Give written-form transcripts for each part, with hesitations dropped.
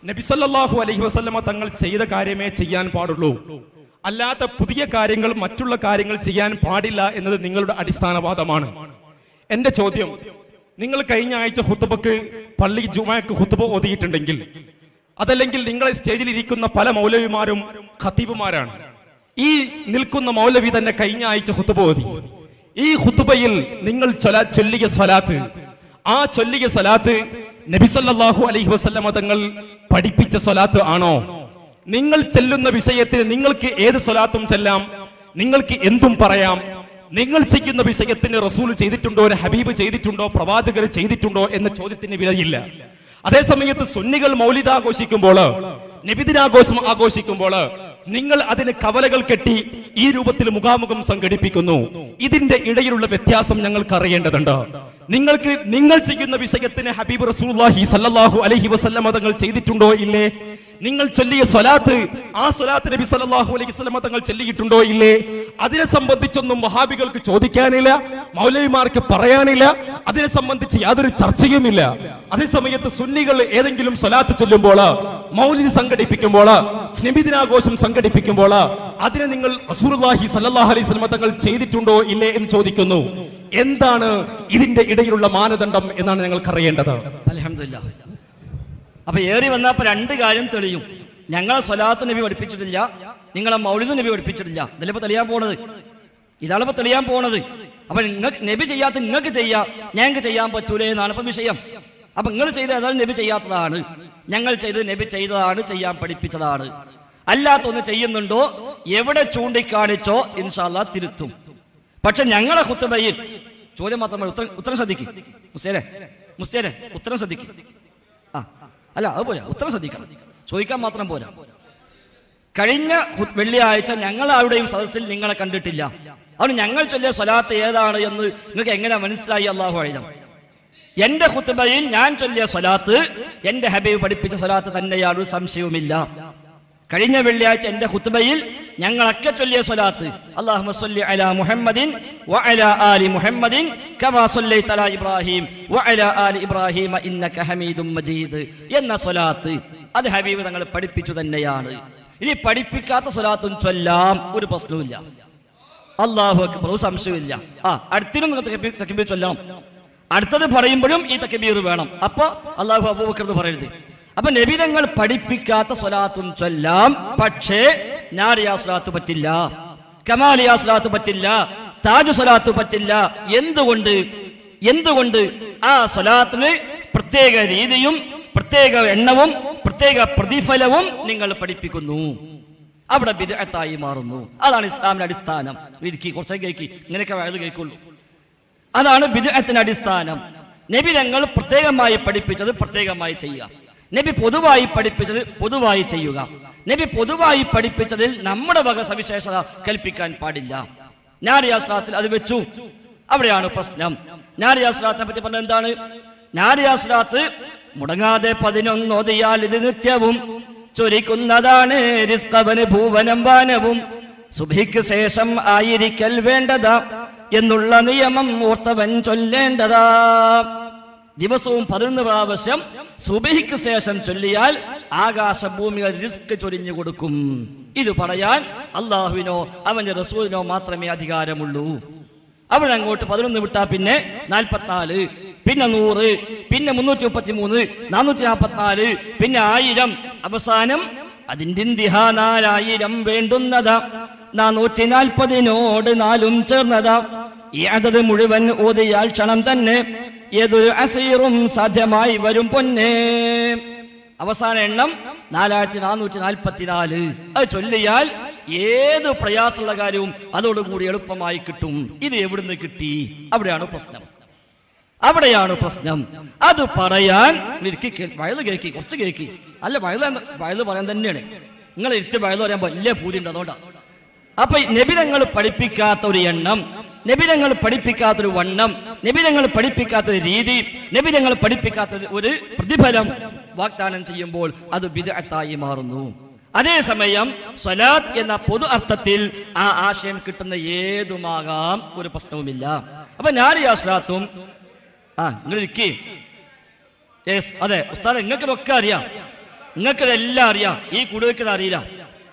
നബി സല്ലല്ലാഹു അലൈഹി വസല്ലമ തങ്ങൾ ചെയ്ത കാര്യമേ ചെയ്യാൻ പാടുള്ളൂ, അല്ലാത്ത പുതിയ കാര്യങ്ങൾ മറ്റുള്ള കാര്യങ്ങൾ ചെയ്യാൻ പാടില്ല എന്നത് നിങ്ങളുടെ അടിസ്ഥാനവാദമാണ്. എന്റെ ചോദ്യം, നിങ്ങൾ കഴിഞ്ഞ ആഴ്ച ഖുത്ബക്ക് പള്ളി ജുമാക്ക് ഖുത്ബ ഓതിയിട്ടുണ്ടെങ്കിൽ, അതല്ലെങ്കിൽ നിങ്ങളെ സ്റ്റേജിൽ ഇരിക്കുന്ന പല മൗലവിമാരും ഖതീബുമാരാണ്. ഈ നിൽക്കുന്ന മൗലവി തന്നെ കഴിഞ്ഞ ആഴ്ച ഖുത്ബ ഓതി. ഈ ഖുത്ബയിൽ നിങ്ങൾ ചൊല്ലിയ സ്വലാത്ത്, ആ ചൊല്ലിയ സ്വലാത്ത് നബി സല്ലല്ലാഹു അലൈഹി വസല്ലമ തങ്ങൾ പഠിപ്പിച്ച സ്വലാത്ത് ആണോ? നിങ്ങൾ ചെല്ലുന്ന വിഷയത്തിന് നിങ്ങൾക്ക് ഏത് സ്വലാത്തും ചെല്ലാം, നിങ്ങൾക്ക് എന്തും പറയാം. നിങ്ങൾ ചെയ്യുന്ന വിഷയത്തിന് റസൂൽ ചെയ്തിട്ടുണ്ടോ, ഒരു ഹബീബ് ചെയ്തിട്ടുണ്ടോ, പ്രവാചകർ ചെയ്തിട്ടുണ്ടോ എന്ന ചോദ്യത്തിന് വിലയില്ല. അതേസമയത്ത് സുന്നികൾ മൗലിദ് ആഘോഷിക്കുമ്പോൾ, നബിദിനാഘോഷം ആഘോഷിക്കുമ്പോൾ നിങ്ങൾ അതിന് കവലകൾ കെട്ടി ഈ രൂപത്തിൽ മുഖാമുഖം സംഘടിപ്പിക്കുന്നു. ഇതിന്റെ ഇടയിലുള്ള വ്യത്യാസം ഞങ്ങൾക്ക് അറിയേണ്ടതുണ്ട്. നിങ്ങൾ ചെയ്യുന്ന വിഷയത്തിന് ഹബീബ് റസൂലുള്ളാഹി സ്വല്ലല്ലാഹു അലൈഹി വസല്ലമ തങ്ങൾ ചെയ്തിട്ടുണ്ടോ ഇല്ലേ? നിങ്ങൾ ചൊല്ലിയ സ്വലാത്ത്, ആ സ്വലാത്ത് നബി സല്ലല്ലാഹു അലൈഹി വസല്ലമ തങ്ങൾ ചൊല്ലിയിട്ടുണ്ടോ ഇല്ലേ? അതിനെ സംബന്ധിച്ചൊന്നും വഹാബികൾക്ക് ചോദിക്കാനില്ല, മൗലവിമാർക്ക് പറയാനില്ല, അതിനെ സംബന്ധിച്ച് യാതൊരു ചർച്ചയുമില്ല. അതേസമയത്ത് സുന്നികൾ ഏതെങ്കിലും സ്വലാത്ത് ചൊല്ലുമ്പോൾ, മൗലിദ് സംഘടിപ്പിക്കുമ്പോൾ, നബിദിനാഘോഷം സംഘടിപ്പിക്കുമ്പോൾ അതിനെ നിങ്ങൾ റസൂലുള്ളാഹി സ്വല്ലല്ലാഹു അലൈഹി വസല്ലമ തങ്ങൾ ചെയ്തിട്ടുണ്ടോ ഇല്ലേ എന്ന് ചോദിക്കുന്നു. എന്താണ് ഇതിന്റെ ഇടയിലുള്ള മാനദണ്ഡം എന്നാണ് ഞങ്ങൾക്ക് അറിയേണ്ടത്. അൽഹംദുലില്ലാഹ്. അപ്പൊ ഏറി വന്നപ്പോ രണ്ട് കാര്യം തെളിയും. ഞങ്ങളെ സ്വലാത്ത് നബി പഠിപ്പിച്ചിട്ടില്ല, നിങ്ങളെ മൗലിദ് നബി പഠിപ്പിച്ചിട്ടില്ല. ഇതിലിപ്പോ തെളിയാൻ പോണത്, ഇതാണിപ്പോ തെളിയാൻ പോണത്. അപ്പൊ നിങ്ങൾക്ക് നബി ചെയ്യാത്ത നിങ്ങൾക്ക് ചെയ്യാം, ഞങ്ങൾക്ക് ചെയ്യാൻ പറ്റൂലേ എന്നാണ് ഇപ്പൊ വിഷയം. അപ്പൊ നിങ്ങൾ ചെയ്ത ഏതായാലും നബി ചെയ്യാത്തതാണ്, ഞങ്ങൾ ചെയ്ത് നബി ചെയ്തതാണ്, ചെയ്യാൻ പഠിപ്പിച്ചതാണ്. അല്ലാത്തൊന്ന് ചെയ്യുന്നുണ്ടോ എവിടെ ചൂണ്ടിക്കാണിച്ചോ ഇൻഷാ അല്ലാഹ് തിരുത്തും. പക്ഷെ ഞങ്ങളെ ഖുത്ബയിൽ ചോദ്യം മാത്രം, ഉത്തരം ശ്രദ്ധിക്കും. മുസ്തേരെ ഉത്തരം ശ്രദ്ധിക്കും. അല്ല അത് പോരാ, ഉത്തരം ശ്രദ്ധിക്കണം, ചോദിക്കാൻ മാത്രം പോരാ. കഴിഞ്ഞ വെള്ളിയാഴ്ച ഞങ്ങൾ ആരുടെയും സദസ്സിൽ നിങ്ങളെ കണ്ടിട്ടില്ല. അതുകൊണ്ട് ഞങ്ങൾ ചൊല്ലിയ സ്വലാത്ത് ഏതാണ് എന്ന് നിങ്ങൾക്ക് എങ്ങനെ മനസ്സിലായി? അല്ലാഹു അഅലം. എന്റെ ഖുത്ബയിൽ ഞാൻ ചൊല്ലിയ സ്വലാത്ത് എന്റെ ഹബീബ് പഠിപ്പിച്ച സ്വലാത്ത് തന്നെയാണ്, ഒരു സംശയവുമില്ല. കഴിഞ്ഞ വെള്ളിയാഴ്ച എന്റെ ഖുത്ബയിൽ ഞങ്ങളൊക്കെ ചൊല്ലിയ സ്വലാത്ത് അല്ലാഹുമ്മ സ്വല്ലി അലാ മുഹമ്മദിൻ വഅലാ ആലി മുഹമ്മദിൻ കമാ സ്വല്ലൈത അലാ ഇബ്രാഹിം വഅലാ ആലി ഇബ്രാഹിം ഇന്നക ഹമീദും മജീദ് എന്ന സ്വലാത്ത് അത് ഹബീബ് തങ്ങൾ പഠിപ്പിച്ചു തന്നെയാണ്. ഇനി പഠിപ്പിക്കാത്ത സ്വലാത്തും ചൊല്ലാം, ഒരു പ്രശ്നവുമില്ല. അല്ലാഹു അക്ബർ, ഒരു സംശയമില്ല. അടുത്തിനും തക്ബീർ ചൊല്ലാം, അടുത്തത് പറയുമ്പോഴും ഈ തക്ബീർ വേണം. അപ്പൊ അല്ലാഹു അബൂബക്കർ എന്ന് പറയരുത്. അപ്പൊ നബി തങ്ങൾ പഠിപ്പിക്കാത്ത സ്വലാത്തും ചൊല്ലാം, പക്ഷേ നാരിയാ സ്വലാത്ത് പറ്റില്ല, കമാലിയാ സ്വലാത്ത് പറ്റില്ല, താജു സ്വലാത്ത് പറ്റില്ല. എന്തുകൊണ്ട്? ആ സ്വലാത്തിന് പ്രത്യേക രീതിയും പ്രത്യേക എണ്ണവും പ്രത്യേക പ്രതിഫലവും നിങ്ങൾ പഠിപ്പിക്കുന്നു. അവിടെ ബിദ്അത്തായി മാറുന്നു. അതാണ് ഇസ്ലാമിന്റെ അടിസ്ഥാനം. കുറച്ചൊക്കെ കേൾക്കി, ഇങ്ങനെയൊക്കെ വയത് കേൾക്കുള്ളൂ. അതാണ് ബിദ്അത്തിന്റെ അടിസ്ഥാനം. നബി തങ്ങൾ പ്രത്യേകമായി പഠിപ്പിച്ചത് പ്രത്യേകമായി ചെയ്യുക, നബി പൊതുവായി പഠിപ്പിച്ചത് പൊതുവായി ചെയ്യുക. നബി പൊതുവായി പഠിപ്പിച്ചതിൽ നമ്മുടെ വക സവിശേഷത കൽപ്പിക്കാൻ പാടില്ല. നാരിയാ സ്വലാത്തിൽ അത് വെച്ചു, അവിടെയാണ് പ്രശ്നം. നാരിയാ സ്വലാത്തിനെ പറ്റി പറഞ്ഞത് എന്താണ്? നാരിയാ സ്വലാത്ത് മുടങ്ങാതെ 11 ഓതിയാൽ ഇത് നിത്യവും ചൊരിക്കുന്നതാണ് റിസ്ഖവന് ഭൂവനം വാനവും. സുബ്ഹിക്ക് ശേഷം ആയിരിക്കൽ വേണ്ടതാ എന്നുള്ള നിയമം ഓർത്തവൻ ചൊല്ലേണ്ടതാ. ദിവസവും 11 പ്രാവശ്യം സുബ്ഹിക്ക് ശേഷം ചൊല്ലിയാൽ ആകാശഭൂമികൾ റിസ്ക് ചൊരിഞ്ഞു കൊടുക്കും. ഇത് പറയാൻ അള്ളാഹുവിനോ അവന്റെ റസൂലിനോ മാത്രമേ അധികാരമുള്ളൂ. അവിടെ അങ്ങോട്ട് 11 വിട്ടാ പിന്നെ 44, പിന്നെ 100, പിന്നെ 333, 444, പിന്നെ 1000, അവസാനം അതിന്റെ 4000 വേണ്ടുന്നതാ. 440 4 ചേർന്നതാ. ഈ അതത് മുഴുവൻ ഓതിയാൽ ക്ഷണം തന്നെ ഏതൊരു അസീറും സാധ്യമായി വരും പൊന്നേ. അവസാന എണ്ണം 4444. അത് ചൊല്ലിയാൽ ഏത് പ്രയാസമുള്ള കാര്യവും അതോടുകൂടി എളുപ്പമായി കിട്ടും. ഇത് എവിടുന്ന് കിട്ടി? അവിടെയാണ് പ്രശ്നം. അത് പറയാൻ വയത് കേൾക്കി, കുറച്ച് കേൾക്കി. അല്ല, വയത് പറയാൻ തന്നെയാണ്. നിങ്ങൾ ഇരുത്തി വയത് പറയാൻ വലിയ പൂതിയുണ്ട്, അതുകൊണ്ടാണ്. അപ്പൊ നബിതങ്ങൾ പഠിപ്പിക്കാത്ത ഒരു എണ്ണം, നബിതങ്ങൾ പഠിപ്പിക്കാത്തൊരു വണ്ണം, നബിതങ്ങൾ പഠിപ്പിക്കാത്തൊരു രീതി, നബിതങ്ങൾ പഠിപ്പിക്കാത്ത ഒരു പ്രതിഫലം വാഗ്ദാനം ചെയ്യുമ്പോൾ അത് ബിദ്അത്തായി മാറുന്നു. അതേസമയം സ്വലാത്ത് എന്ന പൊതു അർത്ഥത്തിൽ ആ ആശയം കിട്ടുന്ന ഏതുമാകാം, ഒരു പ്രശ്നവുമില്ല. അപ്പൊ നാരിയാ സ്വലാത്തും നിങ്ങൾ ഇരിക്കേ. അതെ ഉസ്താദ്, നിങ്ങൾക്ക് ഇതൊക്കെ അറിയാം. നിങ്ങൾക്കിതെല്ലാം അറിയാം, ഈ കൂടുതൽ അറിയില്ല.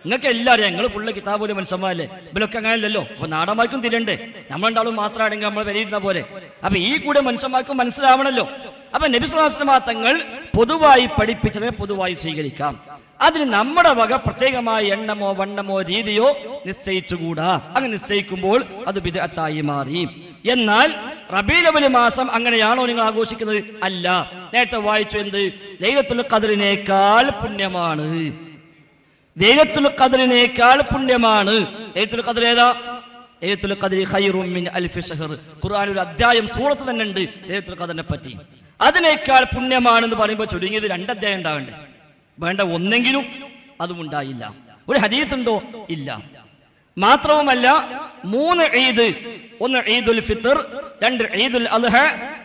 നിങ്ങൾക്ക് എല്ലാം അറിയാം, നിങ്ങൾ ഫുള്ള് കിതാബുലെ മനുഷ്യന്മാരല്ലേ, ഇവരൊക്കെ അങ്ങനെയല്ലോ. അപ്പൊ നാടന്മാർക്കും തിരണ്ടേ, നമ്മളുണ്ടാളും മാത്രമാണെങ്കിൽ നമ്മൾ വിലയിരുന്ന പോലെ. അപ്പൊ ഈ കൂടെ മനുഷ്യന്മാർക്കും മനസ്സിലാവണല്ലോ. അപ്പൊ നബി സല്ലല്ലാഹു അലൈഹി വസല്ലം തങ്ങൾ പൊതുവായി പഠിപ്പിച്ചതിനെ പൊതുവായി സ്വീകരിക്കാം. അതിന് നമ്മുടെ വക പ്രത്യേകമായ എണ്ണമോ വണ്ണമോ രീതിയോ നിശ്ചയിച്ചുകൂടാ. അങ്ങനെ നിശ്ചയിക്കുമ്പോൾ അത് ബിദ്അത്തായി മാറി. എന്നാൽ റബീഉൽ അവ്വൽ മാസം അങ്ങനെയാണോ നിങ്ങൾ ആഘോഷിക്കുന്നത്? അല്ല. നേരത്തെ വായിച്ചു, എന്ത്? ലൈലത്തുൽ ഖദ്റിനേക്കാൾ പുണ്യമാണ്, ലൈലത്തുൽ ഖദ്റിനേക്കാൾ പുണ്യമാണ്. ലൈലത്തുൽ ഖദ്ർ ഏതാ? ലൈലത്തുൽ ഖദ്രി ഖൈറും മിൻ അൽഫി ശഹർ. ഖുർആനിൽ ഒരു അധ്യായം സൂറത്ത് തന്നെ ഉണ്ട് ലൈലത്തുൽ ഖദ്റിനെ പറ്റി. അതിനേക്കാൾ പുണ്യമാണെന്ന് പറയുമ്പോൾ ചുരുങ്ങിയത് 2 അധ്യായം ഉണ്ടാവണ്ടേ? വേണ്ട, ഒന്നെങ്കിലും അതും ഉണ്ടായില്ല. ഒരു ഹദീസ് ഉണ്ടോ? ഇല്ല. മാത്രവുമല്ല 3 ഈദ്, 1 ഈദുൽ ഫിത്ർ, 2 ഈദുൽ അദ്ഹ,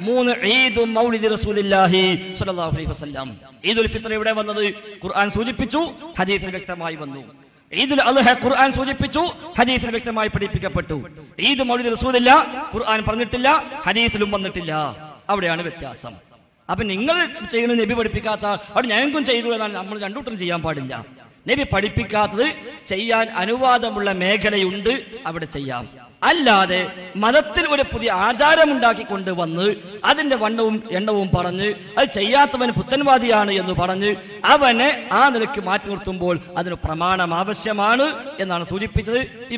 3 ഈദു മൗലിദി റസൂലുള്ളാഹി സ്വല്ലല്ലാഹു അലൈഹി വസല്ലം. ഈദുൽ ഫിത്ർ എവിടെ വന്നത്? ഖുർആൻ സൂചിപ്പിച്ചു, ഹദീസിൽ വ്യക്തമായി വന്നു. ഈദുൽ അദ്ഹ ഖുർആൻ സൂചിപ്പിച്ചു, ഹദീസിൽ വ്യക്തമായി പഠിപ്പിക്കപ്പെട്ടു. ഈദ് മൗലിദി റസൂലില്ല, ഖുർആൻ പറഞ്ഞിട്ടില്ല, ഹദീസിലും വന്നിട്ടില്ല. അവിടെയാണ് വ്യത്യാസം. അപ്പൊ നിങ്ങൾ ചെയ്യുന്നത് നബി പഠിപ്പിക്കാത്ത അവിടെ ഞങ്ങൾക്കും ചെയ്തു എന്നാണ് നമ്മൾ രണ്ടൂട്ടം ചെയ്യാൻ പാടില്ല. നബി പഠിപ്പിക്കാത്തത് ചെയ്യാൻ അനുവാദമുള്ള മേഖലയുണ്ട്, അവിടെ ചെയ്യാം. അല്ലാതെ മതത്തിൽ ഒരു പുതിയ ആചാരമുണ്ടാക്കിക്കൊണ്ട് വന്ന് അതിന്റെ വണ്ണവും എണ്ണവും പറഞ്ഞ് അത് ചെയ്യാത്തവൻ പുത്തൻവാദിയാണ് എന്ന് പറഞ്ഞ് അവനെ ആ നിലയ്ക്ക് മാറ്റി നിർത്തുമ്പോൾ അതിന് പ്രമാണം ആവശ്യമാണ് എന്നാണ് സൂചിപ്പിച്ചത്. ഈ